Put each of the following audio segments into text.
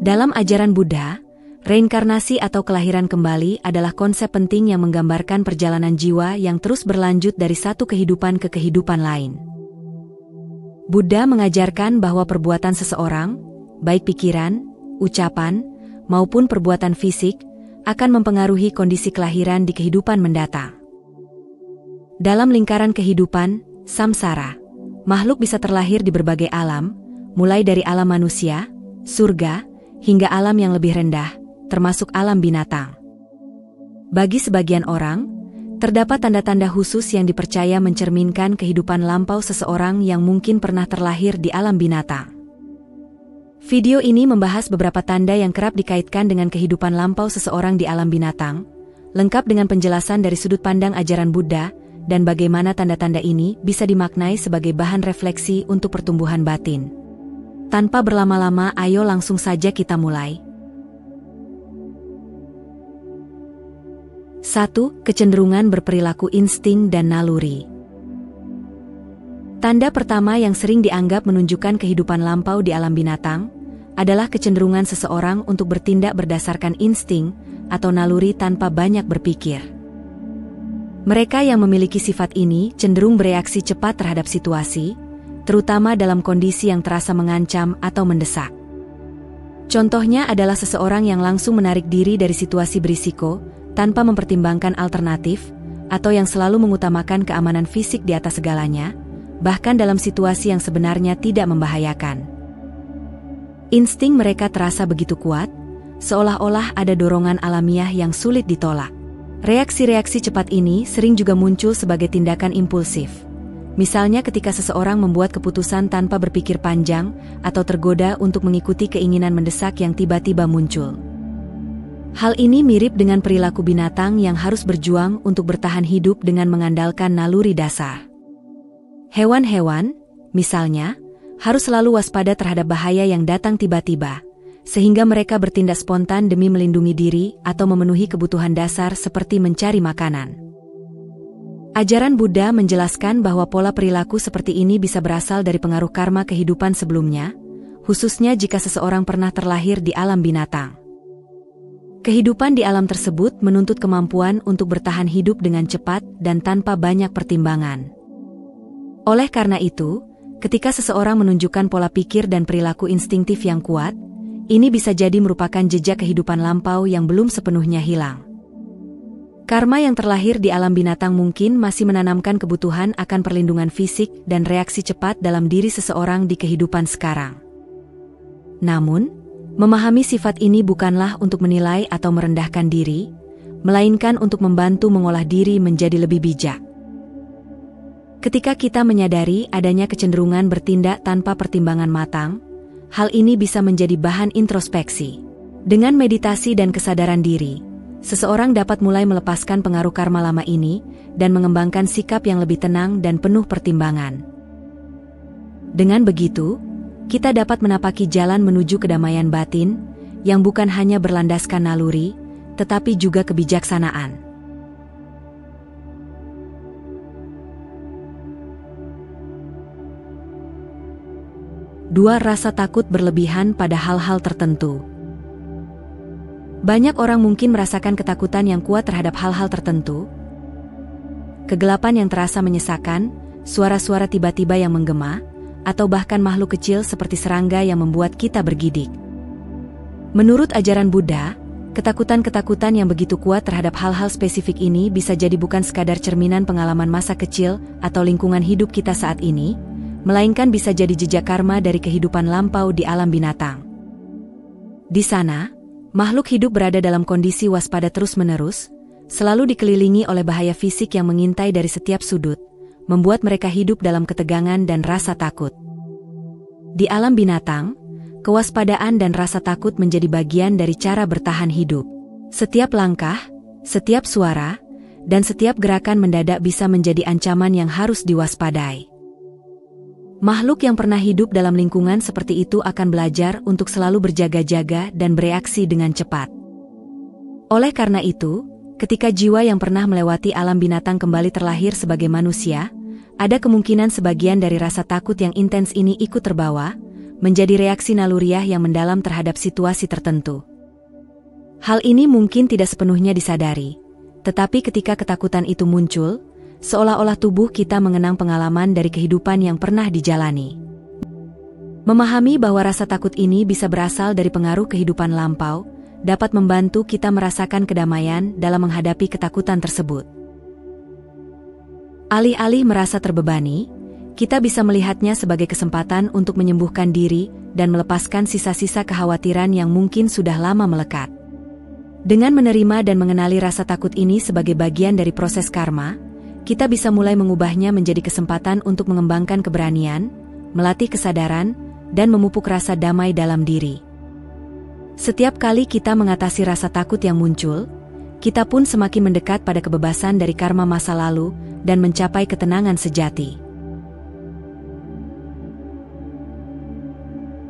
Dalam ajaran Buddha, reinkarnasi atau kelahiran kembali adalah konsep penting yang menggambarkan perjalanan jiwa yang terus berlanjut dari satu kehidupan ke kehidupan lain. Buddha mengajarkan bahwa perbuatan seseorang, baik pikiran, ucapan, maupun perbuatan fisik, akan mempengaruhi kondisi kelahiran di kehidupan mendatang. Dalam lingkaran kehidupan, samsara, makhluk bisa terlahir di berbagai alam, mulai dari alam manusia, surga, hingga alam yang lebih rendah, termasuk alam binatang. Bagi sebagian orang, terdapat tanda-tanda khusus yang dipercaya mencerminkan kehidupan lampau seseorang yang mungkin pernah terlahir di alam binatang. Video ini membahas beberapa tanda yang kerap dikaitkan dengan kehidupan lampau seseorang di alam binatang, lengkap dengan penjelasan dari sudut pandang ajaran Buddha, dan bagaimana tanda-tanda ini bisa dimaknai sebagai bahan refleksi untuk pertumbuhan batin. Tanpa berlama-lama, ayo langsung saja kita mulai. 1. Kecenderungan berperilaku insting dan naluri. Tanda pertama yang sering dianggap menunjukkan kehidupan lampau di alam binatang adalah kecenderungan seseorang untuk bertindak berdasarkan insting atau naluri tanpa banyak berpikir. Mereka yang memiliki sifat ini cenderung bereaksi cepat terhadap situasi, terutama dalam kondisi yang terasa mengancam atau mendesak. Contohnya adalah seseorang yang langsung menarik diri dari situasi berisiko tanpa mempertimbangkan alternatif, atau yang selalu mengutamakan keamanan fisik di atas segalanya, bahkan dalam situasi yang sebenarnya tidak membahayakan. Insting mereka terasa begitu kuat, seolah-olah ada dorongan alamiah yang sulit ditolak. Reaksi-reaksi cepat ini sering juga muncul sebagai tindakan impulsif. Misalnya ketika seseorang membuat keputusan tanpa berpikir panjang atau tergoda untuk mengikuti keinginan mendesak yang tiba-tiba muncul. Hal ini mirip dengan perilaku binatang yang harus berjuang untuk bertahan hidup dengan mengandalkan naluri dasar. Hewan-hewan, misalnya, harus selalu waspada terhadap bahaya yang datang tiba-tiba, sehingga mereka bertindak spontan demi melindungi diri atau memenuhi kebutuhan dasar seperti mencari makanan. Ajaran Buddha menjelaskan bahwa pola perilaku seperti ini bisa berasal dari pengaruh karma kehidupan sebelumnya, khususnya jika seseorang pernah terlahir di alam binatang. Kehidupan di alam tersebut menuntut kemampuan untuk bertahan hidup dengan cepat dan tanpa banyak pertimbangan. Oleh karena itu, ketika seseorang menunjukkan pola pikir dan perilaku instingtif yang kuat, ini bisa jadi merupakan jejak kehidupan lampau yang belum sepenuhnya hilang. Karma yang terlahir di alam binatang mungkin masih menanamkan kebutuhan akan perlindungan fisik dan reaksi cepat dalam diri seseorang di kehidupan sekarang. Namun, memahami sifat ini bukanlah untuk menilai atau merendahkan diri, melainkan untuk membantu mengolah diri menjadi lebih bijak. Ketika kita menyadari adanya kecenderungan bertindak tanpa pertimbangan matang, hal ini bisa menjadi bahan introspeksi. Dengan meditasi dan kesadaran diri, seseorang dapat mulai melepaskan pengaruh karma lama ini dan mengembangkan sikap yang lebih tenang dan penuh pertimbangan. Dengan begitu, kita dapat menapaki jalan menuju kedamaian batin, yang bukan hanya berlandaskan naluri, tetapi juga kebijaksanaan. Dua, rasa takut berlebihan pada hal-hal tertentu. Banyak orang mungkin merasakan ketakutan yang kuat terhadap hal-hal tertentu. Kegelapan yang terasa menyesakan, suara-suara tiba-tiba yang menggema, atau bahkan makhluk kecil seperti serangga yang membuat kita bergidik. Menurut ajaran Buddha, ketakutan-ketakutan yang begitu kuat terhadap hal-hal spesifik ini bisa jadi bukan sekadar cerminan pengalaman masa kecil atau lingkungan hidup kita saat ini, melainkan bisa jadi jejak karma dari kehidupan lampau di alam binatang. Di sana, makhluk hidup berada dalam kondisi waspada terus-menerus, selalu dikelilingi oleh bahaya fisik yang mengintai dari setiap sudut, membuat mereka hidup dalam ketegangan dan rasa takut. Di alam binatang, kewaspadaan dan rasa takut menjadi bagian dari cara bertahan hidup. Setiap langkah, setiap suara, dan setiap gerakan mendadak bisa menjadi ancaman yang harus diwaspadai. Makhluk yang pernah hidup dalam lingkungan seperti itu akan belajar untuk selalu berjaga-jaga dan bereaksi dengan cepat. Oleh karena itu, ketika jiwa yang pernah melewati alam binatang kembali terlahir sebagai manusia, ada kemungkinan sebagian dari rasa takut yang intens ini ikut terbawa, menjadi reaksi naluriah yang mendalam terhadap situasi tertentu. Hal ini mungkin tidak sepenuhnya disadari, tetapi ketika ketakutan itu muncul, seolah-olah tubuh kita mengenang pengalaman dari kehidupan yang pernah dijalani. Memahami bahwa rasa takut ini bisa berasal dari pengaruh kehidupan lampau, dapat membantu kita merasakan kedamaian dalam menghadapi ketakutan tersebut. Alih-alih merasa terbebani, kita bisa melihatnya sebagai kesempatan untuk menyembuhkan diri dan melepaskan sisa-sisa kekhawatiran yang mungkin sudah lama melekat. Dengan menerima dan mengenali rasa takut ini sebagai bagian dari proses karma, kita bisa mulai mengubahnya menjadi kesempatan untuk mengembangkan keberanian, melatih kesadaran, dan memupuk rasa damai dalam diri. Setiap kali kita mengatasi rasa takut yang muncul, kita pun semakin mendekat pada kebebasan dari karma masa lalu dan mencapai ketenangan sejati.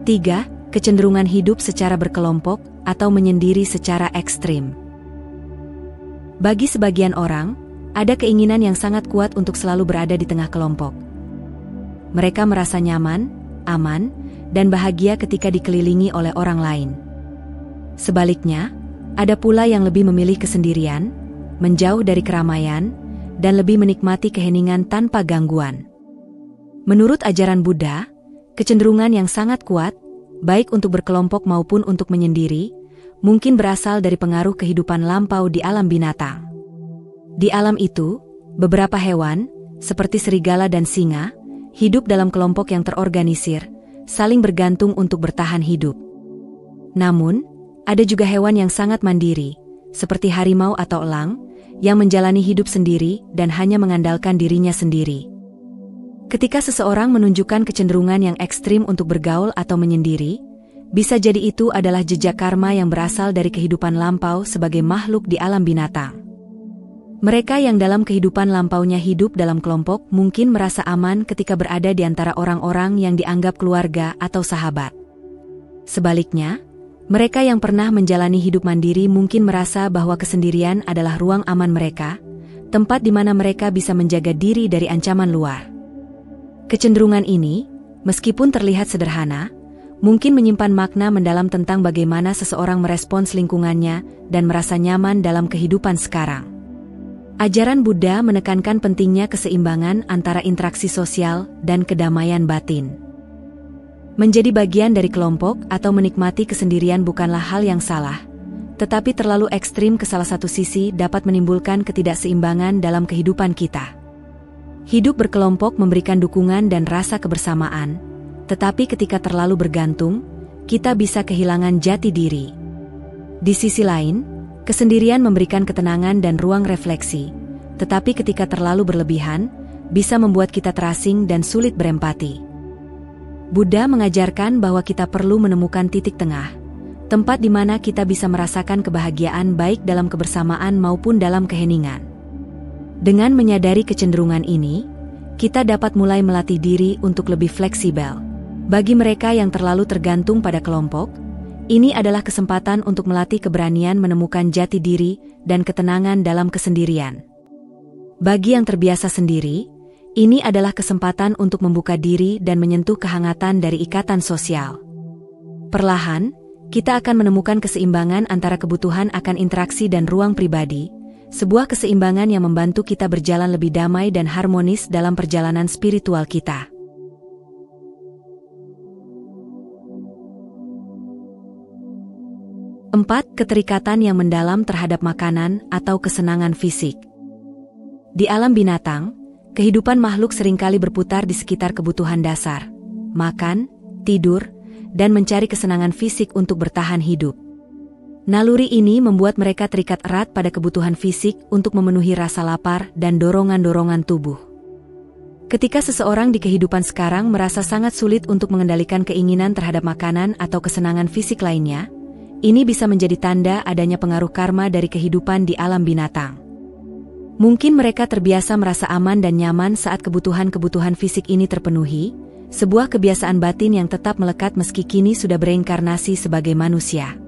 3. Kecenderungan hidup secara berkelompok atau menyendiri secara ekstrim. Bagi sebagian orang, ada keinginan yang sangat kuat untuk selalu berada di tengah kelompok. Mereka merasa nyaman, aman, dan bahagia ketika dikelilingi oleh orang lain. Sebaliknya, ada pula yang lebih memilih kesendirian, menjauh dari keramaian, dan lebih menikmati keheningan tanpa gangguan. Menurut ajaran Buddha, kecenderungan yang sangat kuat, baik untuk berkelompok maupun untuk menyendiri, mungkin berasal dari pengaruh kehidupan lampau di alam binatang. Di alam itu, beberapa hewan, seperti serigala dan singa, hidup dalam kelompok yang terorganisir, saling bergantung untuk bertahan hidup. Namun, ada juga hewan yang sangat mandiri, seperti harimau atau elang, yang menjalani hidup sendiri dan hanya mengandalkan dirinya sendiri. Ketika seseorang menunjukkan kecenderungan yang ekstrim untuk bergaul atau menyendiri, bisa jadi itu adalah jejak karma yang berasal dari kehidupan lampau sebagai makhluk di alam binatang. Mereka yang dalam kehidupan lampaunya hidup dalam kelompok mungkin merasa aman ketika berada di antara orang-orang yang dianggap keluarga atau sahabat. Sebaliknya, mereka yang pernah menjalani hidup mandiri mungkin merasa bahwa kesendirian adalah ruang aman mereka, tempat di mana mereka bisa menjaga diri dari ancaman luar. Kecenderungan ini, meskipun terlihat sederhana, mungkin menyimpan makna mendalam tentang bagaimana seseorang merespons lingkungannya dan merasa nyaman dalam kehidupan sekarang. Ajaran Buddha menekankan pentingnya keseimbangan antara interaksi sosial dan kedamaian batin. Menjadi bagian dari kelompok atau menikmati kesendirian bukanlah hal yang salah, tetapi terlalu ekstrim ke salah satu sisi dapat menimbulkan ketidakseimbangan dalam kehidupan kita. Hidup berkelompok memberikan dukungan dan rasa kebersamaan, tetapi ketika terlalu bergantung, kita bisa kehilangan jati diri. Di sisi lain, kesendirian memberikan ketenangan dan ruang refleksi, tetapi ketika terlalu berlebihan, bisa membuat kita terasing dan sulit berempati. Buddha mengajarkan bahwa kita perlu menemukan titik tengah, tempat di mana kita bisa merasakan kebahagiaan baik dalam kebersamaan maupun dalam keheningan. Dengan menyadari kecenderungan ini, kita dapat mulai melatih diri untuk lebih fleksibel. Bagi mereka yang terlalu tergantung pada kelompok, ini adalah kesempatan untuk melatih keberanian menemukan jati diri dan ketenangan dalam kesendirian. Bagi yang terbiasa sendiri, ini adalah kesempatan untuk membuka diri dan menyentuh kehangatan dari ikatan sosial. Perlahan, kita akan menemukan keseimbangan antara kebutuhan akan interaksi dan ruang pribadi, sebuah keseimbangan yang membantu kita berjalan lebih damai dan harmonis dalam perjalanan spiritual kita. 4. Keterikatan yang mendalam terhadap makanan atau kesenangan fisik. Di alam binatang, kehidupan makhluk seringkali berputar di sekitar kebutuhan dasar, makan, tidur, dan mencari kesenangan fisik untuk bertahan hidup. Naluri ini membuat mereka terikat erat pada kebutuhan fisik untuk memenuhi rasa lapar dan dorongan-dorongan tubuh. Ketika seseorang di kehidupan sekarang merasa sangat sulit untuk mengendalikan keinginan terhadap makanan atau kesenangan fisik lainnya, ini bisa menjadi tanda adanya pengaruh karma dari kehidupan di alam binatang. Mungkin mereka terbiasa merasa aman dan nyaman saat kebutuhan-kebutuhan fisik ini terpenuhi, sebuah kebiasaan batin yang tetap melekat meski kini sudah bereinkarnasi sebagai manusia.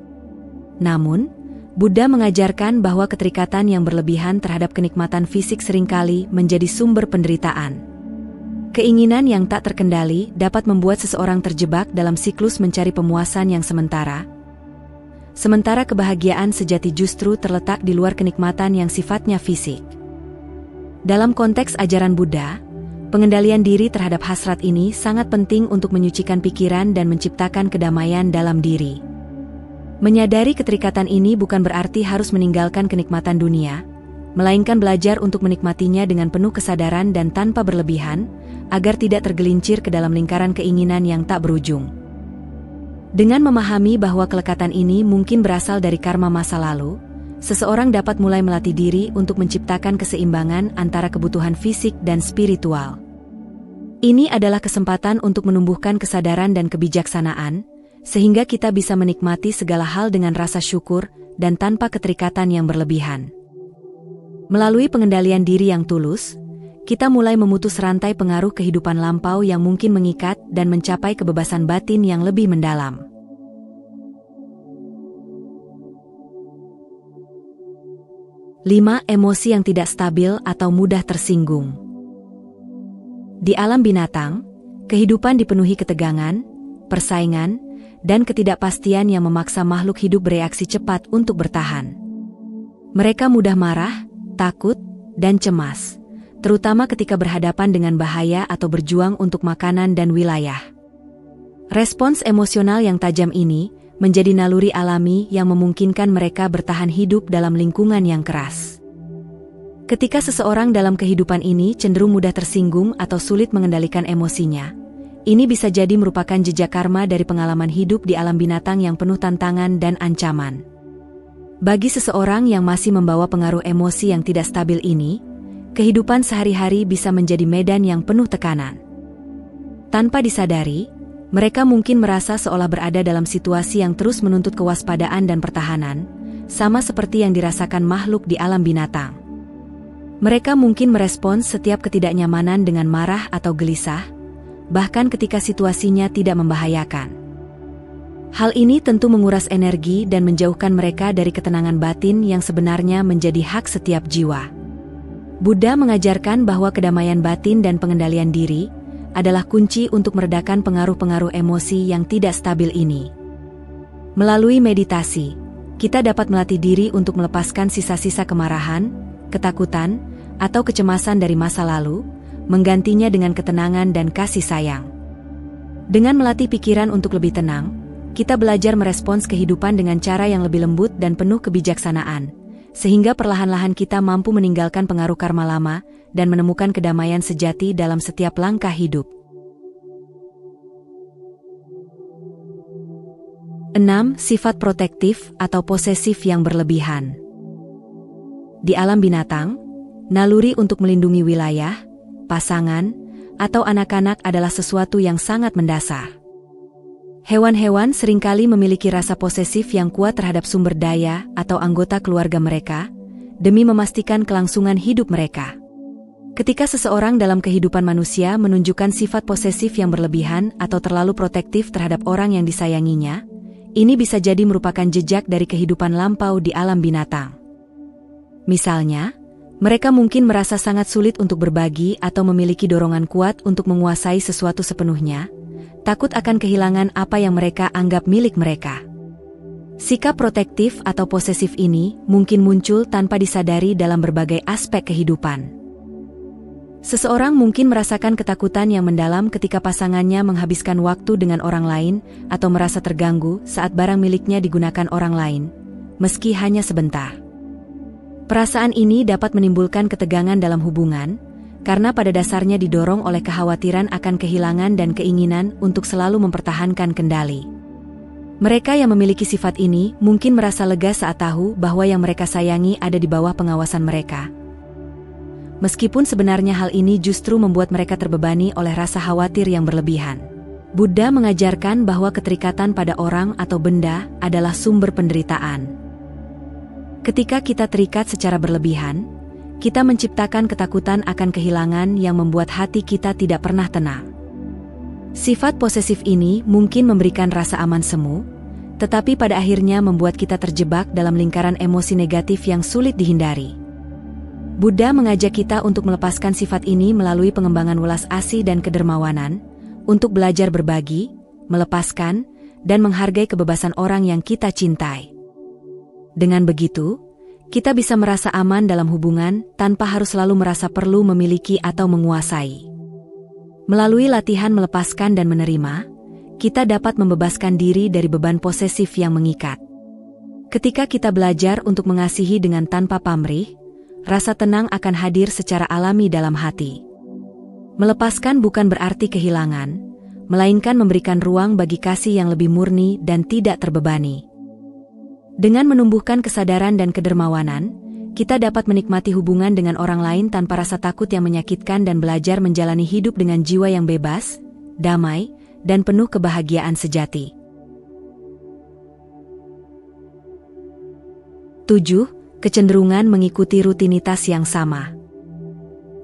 Namun, Buddha mengajarkan bahwa keterikatan yang berlebihan terhadap kenikmatan fisik seringkali menjadi sumber penderitaan. Keinginan yang tak terkendali dapat membuat seseorang terjebak dalam siklus mencari pemuasan yang sementara. Sementara kebahagiaan sejati justru terletak di luar kenikmatan yang sifatnya fisik. Dalam konteks ajaran Buddha, pengendalian diri terhadap hasrat ini sangat penting untuk menyucikan pikiran dan menciptakan kedamaian dalam diri. Menyadari keterikatan ini bukan berarti harus meninggalkan kenikmatan dunia, melainkan belajar untuk menikmatinya dengan penuh kesadaran dan tanpa berlebihan, agar tidak tergelincir ke dalam lingkaran keinginan yang tak berujung. Dengan memahami bahwa kelekatan ini mungkin berasal dari karma masa lalu, seseorang dapat mulai melatih diri untuk menciptakan keseimbangan antara kebutuhan fisik dan spiritual. Ini adalah kesempatan untuk menumbuhkan kesadaran dan kebijaksanaan, sehingga kita bisa menikmati segala hal dengan rasa syukur dan tanpa keterikatan yang berlebihan. Melalui pengendalian diri yang tulus, kita mulai memutus rantai pengaruh kehidupan lampau yang mungkin mengikat dan mencapai kebebasan batin yang lebih mendalam. Lima, emosi yang tidak stabil atau mudah tersinggung. Di alam binatang, kehidupan dipenuhi ketegangan, persaingan, dan ketidakpastian yang memaksa makhluk hidup bereaksi cepat untuk bertahan. Mereka mudah marah, takut, dan cemas, terutama ketika berhadapan dengan bahaya atau berjuang untuk makanan dan wilayah. Respons emosional yang tajam ini menjadi naluri alami yang memungkinkan mereka bertahan hidup dalam lingkungan yang keras. Ketika seseorang dalam kehidupan ini cenderung mudah tersinggung atau sulit mengendalikan emosinya, ini bisa jadi merupakan jejak karma dari pengalaman hidup di alam binatang yang penuh tantangan dan ancaman. Bagi seseorang yang masih membawa pengaruh emosi yang tidak stabil ini, kehidupan sehari-hari bisa menjadi medan yang penuh tekanan. Tanpa disadari, mereka mungkin merasa seolah berada dalam situasi yang terus menuntut kewaspadaan dan pertahanan, sama seperti yang dirasakan makhluk di alam binatang. Mereka mungkin merespons setiap ketidaknyamanan dengan marah atau gelisah, bahkan ketika situasinya tidak membahayakan. Hal ini tentu menguras energi dan menjauhkan mereka dari ketenangan batin yang sebenarnya menjadi hak setiap jiwa. Buddha mengajarkan bahwa kedamaian batin dan pengendalian diri adalah kunci untuk meredakan pengaruh-pengaruh emosi yang tidak stabil ini. Melalui meditasi, kita dapat melatih diri untuk melepaskan sisa-sisa kemarahan, ketakutan, atau kecemasan dari masa lalu, menggantinya dengan ketenangan dan kasih sayang. Dengan melatih pikiran untuk lebih tenang, kita belajar merespons kehidupan dengan cara yang lebih lembut dan penuh kebijaksanaan, sehingga perlahan-lahan kita mampu meninggalkan pengaruh karma lama dan menemukan kedamaian sejati dalam setiap langkah hidup. 6. Sifat protektif atau posesif yang berlebihan. Di alam binatang, naluri untuk melindungi wilayah, pasangan, atau anak-anak adalah sesuatu yang sangat mendasar. Hewan-hewan seringkali memiliki rasa posesif yang kuat terhadap sumber daya atau anggota keluarga mereka, demi memastikan kelangsungan hidup mereka. Ketika seseorang dalam kehidupan manusia menunjukkan sifat posesif yang berlebihan atau terlalu protektif terhadap orang yang disayanginya, ini bisa jadi merupakan jejak dari kehidupan lampau di alam binatang. Misalnya, mereka mungkin merasa sangat sulit untuk berbagi atau memiliki dorongan kuat untuk menguasai sesuatu sepenuhnya, takut akan kehilangan apa yang mereka anggap milik mereka. Sikap protektif atau posesif ini mungkin muncul tanpa disadari dalam berbagai aspek kehidupan. Seseorang mungkin merasakan ketakutan yang mendalam ketika pasangannya menghabiskan waktu dengan orang lain atau merasa terganggu saat barang miliknya digunakan orang lain, meski hanya sebentar. Perasaan ini dapat menimbulkan ketegangan dalam hubungan, karena pada dasarnya didorong oleh kekhawatiran akan kehilangan dan keinginan untuk selalu mempertahankan kendali. Mereka yang memiliki sifat ini mungkin merasa lega saat tahu bahwa yang mereka sayangi ada di bawah pengawasan mereka. Meskipun sebenarnya hal ini justru membuat mereka terbebani oleh rasa khawatir yang berlebihan. Buddha mengajarkan bahwa keterikatan pada orang atau benda adalah sumber penderitaan. Ketika kita terikat secara berlebihan, kita menciptakan ketakutan akan kehilangan yang membuat hati kita tidak pernah tenang. Sifat posesif ini mungkin memberikan rasa aman semu, tetapi pada akhirnya membuat kita terjebak dalam lingkaran emosi negatif yang sulit dihindari. Buddha mengajak kita untuk melepaskan sifat ini melalui pengembangan welas asih dan kedermawanan, untuk belajar berbagi, melepaskan, dan menghargai kebebasan orang yang kita cintai. Dengan begitu, kita bisa merasa aman dalam hubungan tanpa harus selalu merasa perlu memiliki atau menguasai. Melalui latihan melepaskan dan menerima, kita dapat membebaskan diri dari beban posesif yang mengikat. Ketika kita belajar untuk mengasihi dengan tanpa pamrih, rasa tenang akan hadir secara alami dalam hati. Melepaskan bukan berarti kehilangan, melainkan memberikan ruang bagi kasih yang lebih murni dan tidak terbebani. Dengan menumbuhkan kesadaran dan kedermawanan, kita dapat menikmati hubungan dengan orang lain tanpa rasa takut yang menyakitkan dan belajar menjalani hidup dengan jiwa yang bebas, damai, dan penuh kebahagiaan sejati. 7. Kecenderungan mengikuti rutinitas yang sama.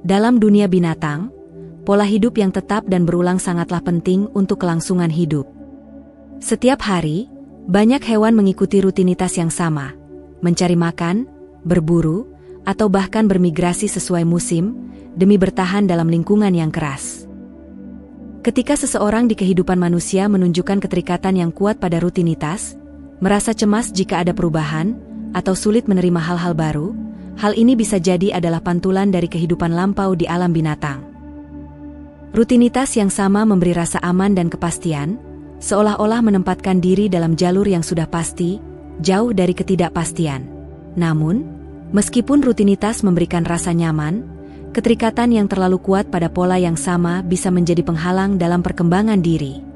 Dalam dunia binatang, pola hidup yang tetap dan berulang sangatlah penting untuk kelangsungan hidup. Setiap hari, banyak hewan mengikuti rutinitas yang sama, mencari makan, berburu, atau bahkan bermigrasi sesuai musim, demi bertahan dalam lingkungan yang keras. Ketika seseorang di kehidupan manusia menunjukkan keterikatan yang kuat pada rutinitas, merasa cemas jika ada perubahan, atau sulit menerima hal-hal baru, hal ini bisa jadi adalah pantulan dari kehidupan lampau di alam binatang. Rutinitas yang sama memberi rasa aman dan kepastian, seolah-olah menempatkan diri dalam jalur yang sudah pasti, jauh dari ketidakpastian. Namun, meskipun rutinitas memberikan rasa nyaman, keterikatan yang terlalu kuat pada pola yang sama bisa menjadi penghalang dalam perkembangan diri.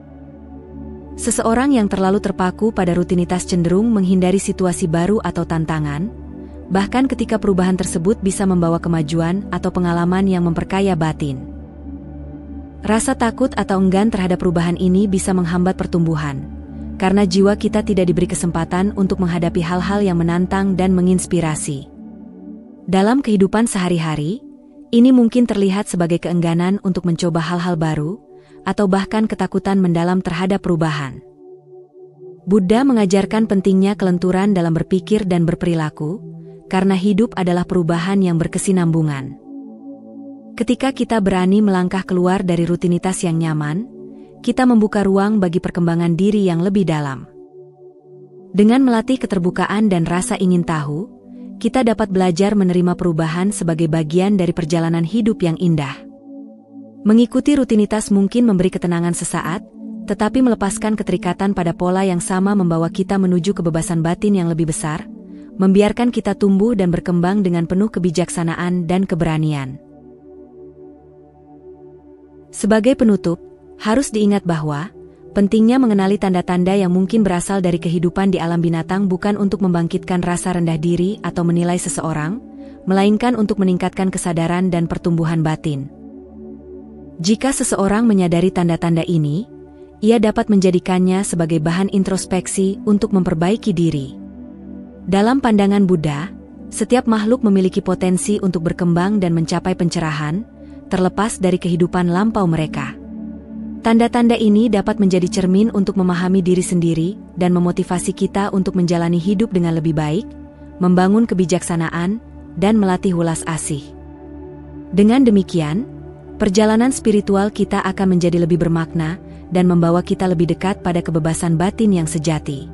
Seseorang yang terlalu terpaku pada rutinitas cenderung menghindari situasi baru atau tantangan, bahkan ketika perubahan tersebut bisa membawa kemajuan atau pengalaman yang memperkaya batin. Rasa takut atau enggan terhadap perubahan ini bisa menghambat pertumbuhan, karena jiwa kita tidak diberi kesempatan untuk menghadapi hal-hal yang menantang dan menginspirasi. Dalam kehidupan sehari-hari, ini mungkin terlihat sebagai keengganan untuk mencoba hal-hal baru, atau bahkan ketakutan mendalam terhadap perubahan. Buddha mengajarkan pentingnya kelenturan dalam berpikir dan berperilaku, karena hidup adalah perubahan yang berkesinambungan. Ketika kita berani melangkah keluar dari rutinitas yang nyaman, kita membuka ruang bagi perkembangan diri yang lebih dalam. Dengan melatih keterbukaan dan rasa ingin tahu, kita dapat belajar menerima perubahan sebagai bagian dari perjalanan hidup yang indah. Mengikuti rutinitas mungkin memberi ketenangan sesaat, tetapi melepaskan keterikatan pada pola yang sama membawa kita menuju kebebasan batin yang lebih besar, membiarkan kita tumbuh dan berkembang dengan penuh kebijaksanaan dan keberanian. Sebagai penutup, harus diingat bahwa pentingnya mengenali tanda-tanda yang mungkin berasal dari kehidupan di alam binatang bukan untuk membangkitkan rasa rendah diri atau menilai seseorang, melainkan untuk meningkatkan kesadaran dan pertumbuhan batin. Jika seseorang menyadari tanda-tanda ini, ia dapat menjadikannya sebagai bahan introspeksi untuk memperbaiki diri. Dalam pandangan Buddha, setiap makhluk memiliki potensi untuk berkembang dan mencapai pencerahan, terlepas dari kehidupan lampau mereka. Tanda-tanda ini dapat menjadi cermin untuk memahami diri sendiri dan memotivasi kita untuk menjalani hidup dengan lebih baik, membangun kebijaksanaan, dan melatih welas asih. Dengan demikian, perjalanan spiritual kita akan menjadi lebih bermakna dan membawa kita lebih dekat pada kebebasan batin yang sejati.